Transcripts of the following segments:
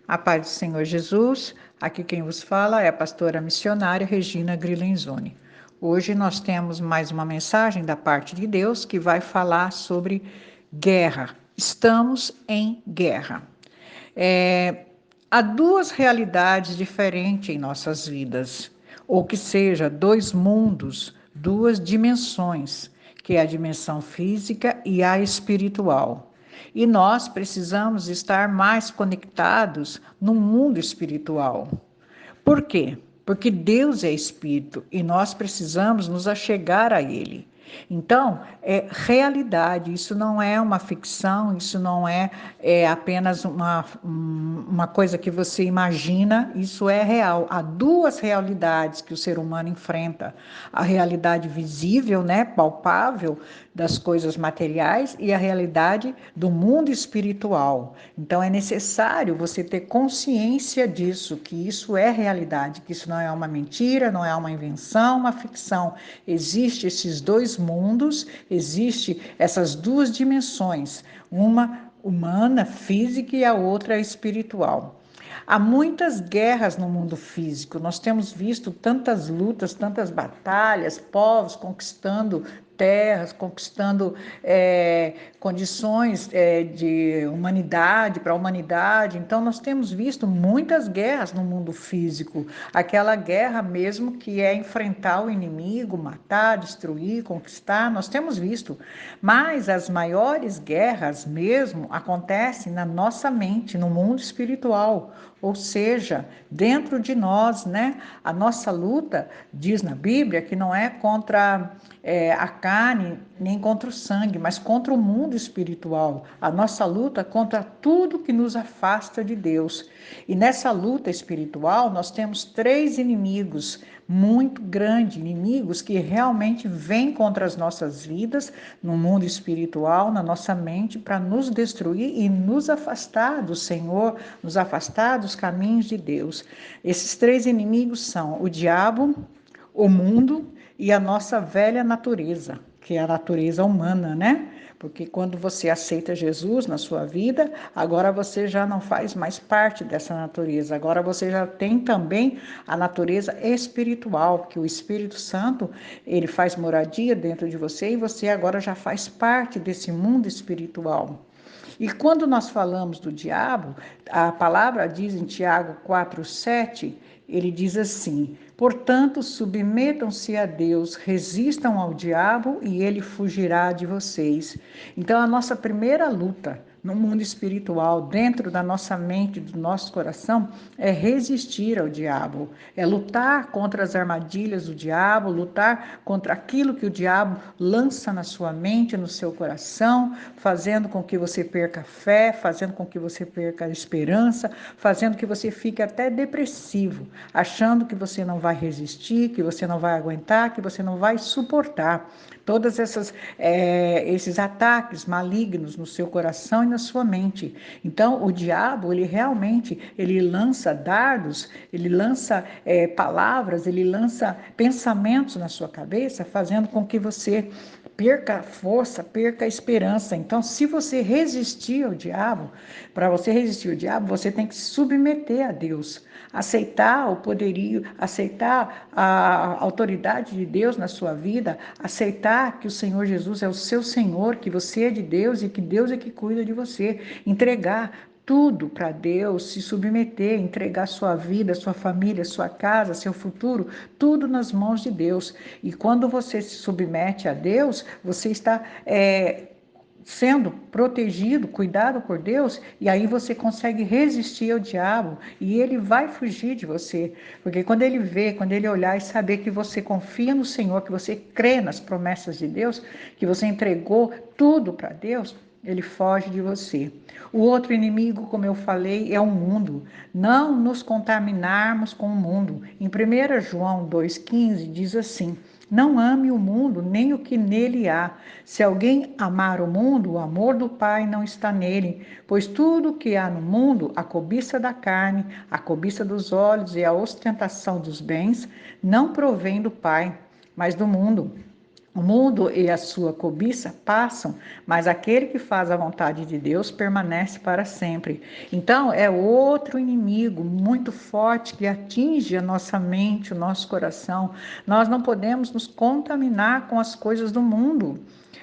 A paz do Senhor Jesus, aqui quem vos fala é a pastora missionária Regina Grilenzoni. Hoje nós temos mais uma mensagem da parte de Deus que vai falar sobre guerra. Estamos em guerra. Há duas realidades diferentes em nossas vidas, ou que seja, dois mundos, duas dimensões, que é a dimensão física e a espiritual. E nós precisamos estar mais conectados no mundo espiritual. Por quê? Porque Deus é espírito e nós precisamos nos achegar a Ele. Então, é realidade, isso não é uma ficção, isso não é apenas uma coisa que você imagina, isso é real. Há duas realidades que o ser humano enfrenta: a realidade visível, né, palpável, das coisas materiais, e a realidade do mundo espiritual. Então, é necessário você ter consciência disso, que isso é realidade, que isso não é uma mentira, não é uma invenção, uma ficção. Existem esses dois mundos, existem essas duas dimensões, uma humana, física, e a outra espiritual. Há muitas guerras no mundo físico, nós temos visto tantas lutas, tantas batalhas, povos conquistando terras, conquistando condições de humanidade para a humanidade. Então, nós temos visto muitas guerras no mundo físico, aquela guerra mesmo que é enfrentar o inimigo, matar, destruir, conquistar, nós temos visto. Mas as maiores guerras mesmo acontecem na nossa mente, no mundo espiritual, ou seja, dentro de nós, né? A nossa luta, diz na Bíblia, que não é contra a carne, nem contra o sangue, mas contra o mundo espiritual. A nossa luta é contra tudo que nos afasta de Deus. E nessa luta espiritual, nós temos três inimigos muito grandes, inimigos que realmente vêm contra as nossas vidas, no mundo espiritual, na nossa mente, para nos destruir e nos afastar do Senhor, nos afastar dos caminhos de Deus. Esses três inimigos são o diabo, o mundo e a nossa velha natureza, que é a natureza humana, né? Porque quando você aceita Jesus na sua vida, agora você já não faz mais parte dessa natureza. Agora você já tem também a natureza espiritual, que o Espírito Santo, ele faz moradia dentro de você e você agora já faz parte desse mundo espiritual. E quando nós falamos do diabo, a palavra diz em Tiago 4:7, ele diz assim: portanto, submetam-se a Deus, resistam ao diabo e ele fugirá de vocês. Então, a nossa primeira luta no mundo espiritual, dentro da nossa mente, do nosso coração, é resistir ao diabo, é lutar contra as armadilhas do diabo, lutar contra aquilo que o diabo lança na sua mente, no seu coração, fazendo com que você perca a fé, fazendo com que você perca a esperança, fazendo que você fique até depressivo, achando que você não vai resistir, que você não vai aguentar, que você não vai suportar todos esses ataques malignos no seu coração e na sua mente. Então, o diabo, ele realmente, ele lança dardos, ele lança palavras, ele lança pensamentos na sua cabeça, fazendo com que você perca a força, perca a esperança. Então, se você resistir ao diabo, para você resistir ao diabo, você tem que se submeter a Deus, aceitar o poderio, aceitar a autoridade de Deus na sua vida, aceitar que o Senhor Jesus é o seu Senhor, que você é de Deus e que Deus é que cuida de você, entregar tudo para Deus, se submeter, entregar sua vida, sua família, sua casa, seu futuro, tudo nas mãos de Deus. E quando você se submete a Deus, você está sendo protegido, cuidado por Deus, e aí você consegue resistir ao diabo e ele vai fugir de você. Porque quando ele vê, quando ele olhar e saber que você confia no Senhor, que você crê nas promessas de Deus, que você entregou tudo para Deus, ele foge de você. O outro inimigo, como eu falei, é o mundo. Não nos contaminarmos com o mundo. Em 1 João 2,15 diz assim: não ame o mundo, nem o que nele há. Se alguém amar o mundo, o amor do Pai não está nele. Pois tudo o que há no mundo, a cobiça da carne, a cobiça dos olhos e a ostentação dos bens, não provém do Pai, mas do mundo. O mundo e a sua cobiça passam, mas aquele que faz a vontade de Deus permanece para sempre. Então, é outro inimigo muito forte que atinge a nossa mente, o nosso coração. Nós não podemos nos contaminar com as coisas do mundo.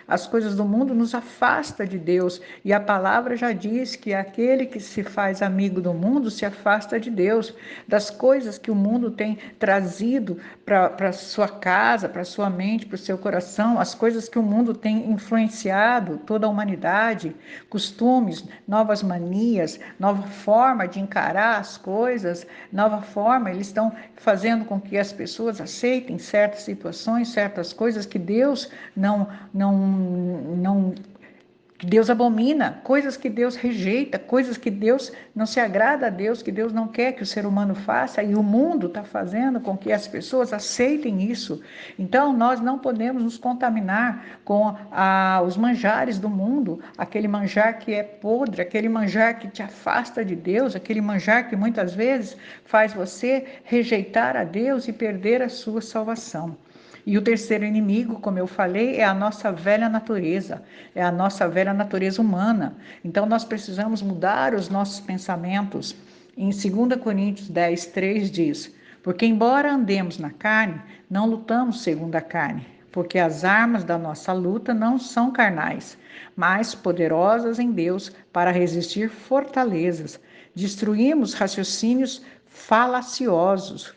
As coisas do mundo nos afasta de Deus, e a palavra já diz que aquele que se faz amigo do mundo se afasta de Deus, das coisas que o mundo tem trazido para sua casa, para sua mente, para o seu coração, as coisas que o mundo tem influenciado toda a humanidade, costumes, novas manias, nova forma de encarar as coisas, nova forma, eles estão fazendo com que as pessoas aceitem certas situações, certas coisas que Deus não que Deus abomina, coisas que Deus rejeita, coisas que Deus não se agrada a Deus, que Deus não quer que o ser humano faça, e o mundo está fazendo com que as pessoas aceitem isso. Então, nós não podemos nos contaminar com os manjares do mundo, aquele manjar que é podre, aquele manjar que te afasta de Deus, aquele manjar que muitas vezes faz você rejeitar a Deus e perder a sua salvação. E o terceiro inimigo, como eu falei, é a nossa velha natureza, é a nossa velha natureza humana. Então, nós precisamos mudar os nossos pensamentos. Em 2 Coríntios 10, 3 diz: porque, embora andemos na carne, não lutamos segundo a carne, porque as armas da nossa luta não são carnais, mas poderosas em Deus para resistir fortalezas. Destruímos raciocínios falaciosos,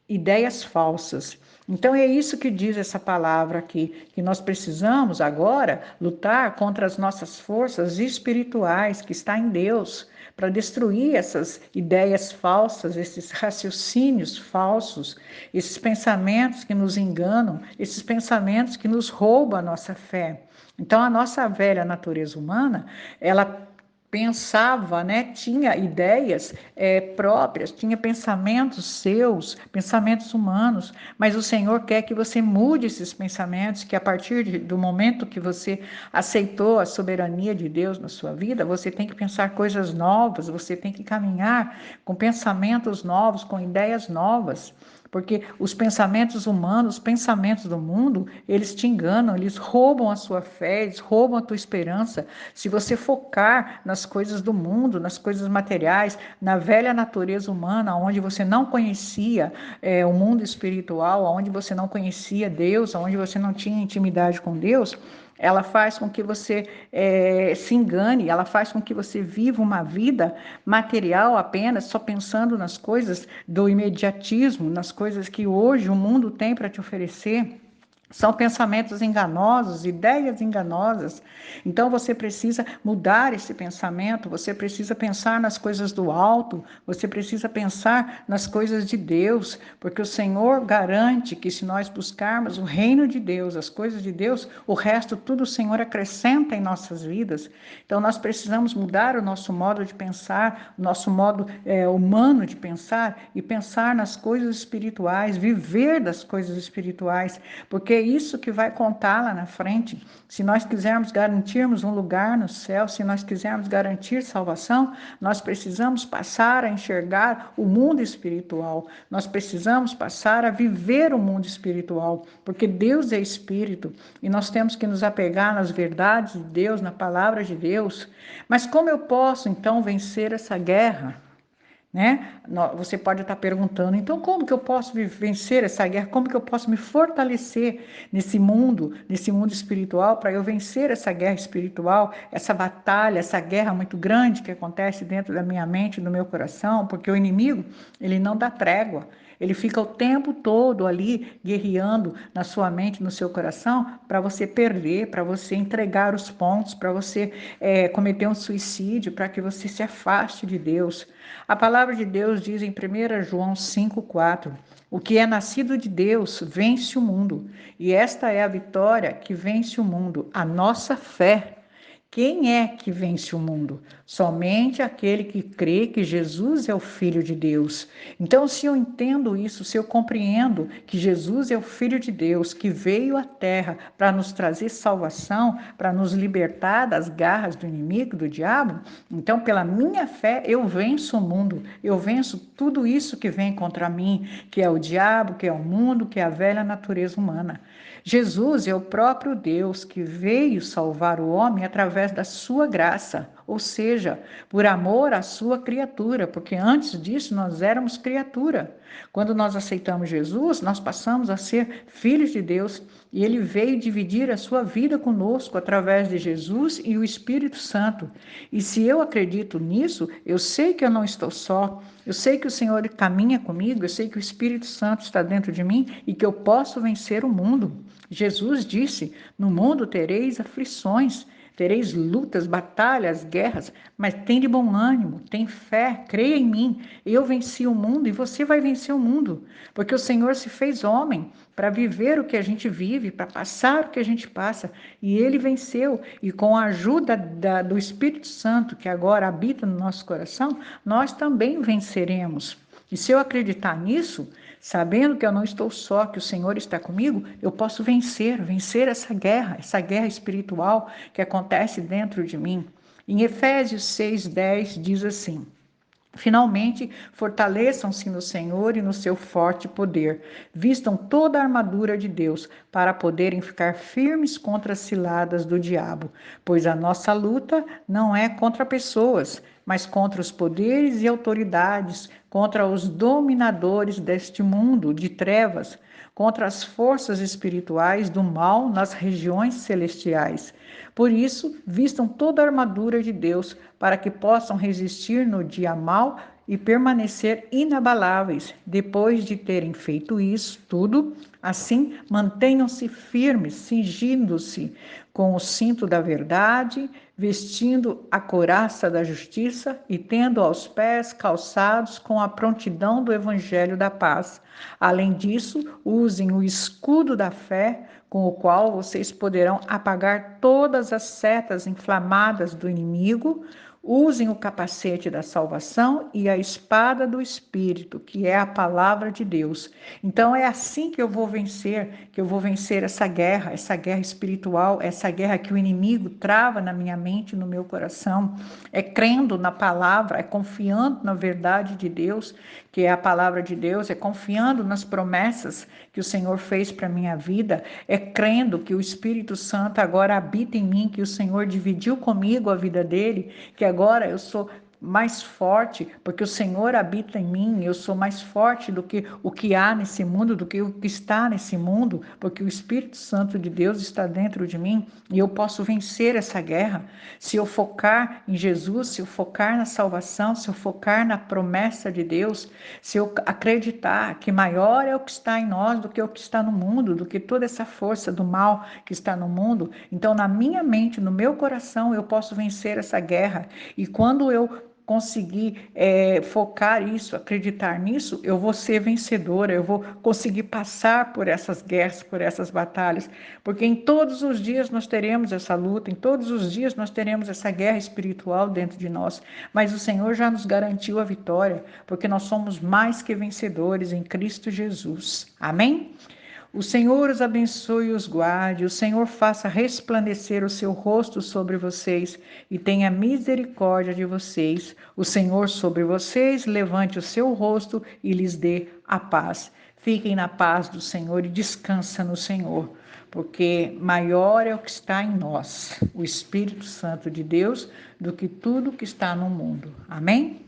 ideias falsas. Então é isso que diz essa palavra aqui, que nós precisamos agora lutar contra as nossas forças espirituais que está em Deus, para destruir essas ideias falsas, esses raciocínios falsos, esses pensamentos que nos enganam, esses pensamentos que nos roubam a nossa fé. Então a nossa velha natureza humana, ela pensava, né, tinha ideias próprias, tinha pensamentos seus, pensamentos humanos, mas o Senhor quer que você mude esses pensamentos, que a partir do momento que você aceitou a soberania de Deus na sua vida, você tem que pensar coisas novas, você tem que caminhar com pensamentos novos, com ideias novas. Porque os pensamentos humanos, os pensamentos do mundo, eles te enganam, eles roubam a sua fé, eles roubam a tua esperança. Se você focar nas coisas do mundo, nas coisas materiais, na velha natureza humana, onde você não conhecia o mundo espiritual, onde você não conhecia Deus, onde você não tinha intimidade com Deus, ela faz com que você se engane, ela faz com que você viva uma vida material apenas, só pensando nas coisas do imediatismo, nas coisas que hoje o mundo tem para te oferecer. São pensamentos enganosos, ideias enganosas. Então você precisa mudar esse pensamento, você precisa pensar nas coisas do alto, você precisa pensar nas coisas de Deus, porque o Senhor garante que se nós buscarmos o reino de Deus, as coisas de Deus, o resto tudo o Senhor acrescenta em nossas vidas. Então nós precisamos mudar o nosso modo de pensar, o nosso modo humano de pensar e pensar nas coisas espirituais, viver das coisas espirituais, porque isso que vai contar lá na frente. Se nós quisermos garantirmos um lugar no céu, se nós quisermos garantir salvação, nós precisamos passar a enxergar o mundo espiritual. Nós precisamos passar a viver o mundo espiritual, porque Deus é espírito e nós temos que nos apegar nas verdades de Deus, na palavra de Deus. Mas como eu posso então vencer essa guerra? Né? Você pode estar perguntando, então como que eu posso vencer essa guerra? Como que eu posso me fortalecer nesse mundo espiritual, para eu vencer essa guerra espiritual, essa batalha, essa guerra muito grande que acontece dentro da minha mente, do meu coração, porque o inimigo, ele não dá trégua. Ele fica o tempo todo ali guerreando na sua mente, no seu coração, para você perder, para você entregar os pontos, para você cometer um suicídio, para que você se afaste de Deus. A palavra de Deus diz em 1 João 5,4: o que é nascido de Deus vence o mundo, e esta é a vitória que vence o mundo, a nossa fé. Quem é que vence o mundo? Somente aquele que crê que Jesus é o Filho de Deus. Então, se eu entendo isso, se eu compreendo que Jesus é o Filho de Deus, que veio à Terra para nos trazer salvação, para nos libertar das garras do inimigo, do diabo, então, pela minha fé, eu venço o mundo, eu venço tudo isso que vem contra mim, que é o diabo, que é o mundo, que é a velha natureza humana. Jesus é o próprio Deus que veio salvar o homem através da sua graça, ou seja, por amor à sua criatura, porque antes disso nós éramos criatura. Quando nós aceitamos Jesus, nós passamos a ser filhos de Deus e ele veio dividir a sua vida conosco através de Jesus e o Espírito Santo. E se eu acredito nisso, eu sei que eu não estou só, eu sei que o Senhor caminha comigo, eu sei que o Espírito Santo está dentro de mim e que eu posso vencer o mundo. Jesus disse: no mundo tereis aflições, tereis lutas, batalhas, guerras, mas tem de bom ânimo, tem fé, creia em mim. Eu venci o mundo e você vai vencer o mundo, porque o Senhor se fez homem para viver o que a gente vive, para passar o que a gente passa, e ele venceu. E com a ajuda do Espírito Santo, que agora habita no nosso coração, nós também venceremos. E se eu acreditar nisso, sabendo que eu não estou só, que o Senhor está comigo, eu posso vencer essa guerra espiritual que acontece dentro de mim. Em Efésios 6:10 diz assim: finalmente, fortaleçam-se no Senhor e no seu forte poder. Vistam toda a armadura de Deus para poderem ficar firmes contra as ciladas do diabo, pois a nossa luta não é contra pessoas, mas contra os poderes e autoridades, contra os dominadores deste mundo de trevas, contra as forças espirituais do mal nas regiões celestiais. Por isso, vistam toda a armadura de Deus para que possam resistir no dia mau e permanecer inabaláveis. Depois de terem feito isso tudo, assim mantenham-se firmes, cingindo-se com o cinto da verdade, vestindo a couraça da justiça e tendo aos pés calçados com a prontidão do evangelho da paz. Além disso, usem o escudo da fé, com o qual vocês poderão apagar todas as setas inflamadas do inimigo. Usem o capacete da salvação e a espada do Espírito, que é a palavra de Deus. Então é assim que eu vou vencer essa guerra espiritual, essa guerra que o inimigo trava na minha mente, no meu coração. É crendo na palavra, é confiando na verdade de Deus, que é a palavra de Deus, é confiando nas promessas que o Senhor fez para minha vida, é crendo que o Espírito Santo agora habita em mim, que o Senhor dividiu comigo a vida dele, que agora eu sou mais forte, porque o Senhor habita em mim, eu sou mais forte do que o que há nesse mundo, do que o que está nesse mundo, porque o Espírito Santo de Deus está dentro de mim e eu posso vencer essa guerra. Se eu focar em Jesus, se eu focar na salvação, se eu focar na promessa de Deus, se eu acreditar que maior é o que está em nós do que o que está no mundo, do que toda essa força do mal que está no mundo, então na minha mente, no meu coração, eu posso vencer essa guerra. E quando eu conseguir focar isso, acreditar nisso, eu vou ser vencedora, eu vou conseguir passar por essas guerras, por essas batalhas, porque em todos os dias nós teremos essa luta, em todos os dias nós teremos essa guerra espiritual dentro de nós, mas o Senhor já nos garantiu a vitória, porque nós somos mais que vencedores em Cristo Jesus. Amém? O Senhor os abençoe e os guarde, o Senhor faça resplandecer o seu rosto sobre vocês e tenha misericórdia de vocês. O Senhor sobre vocês levante o seu rosto e lhes dê a paz. Fiquem na paz do Senhor e descansa no Senhor, porque maior é o que está em nós, o Espírito Santo de Deus, do que tudo que está no mundo. Amém?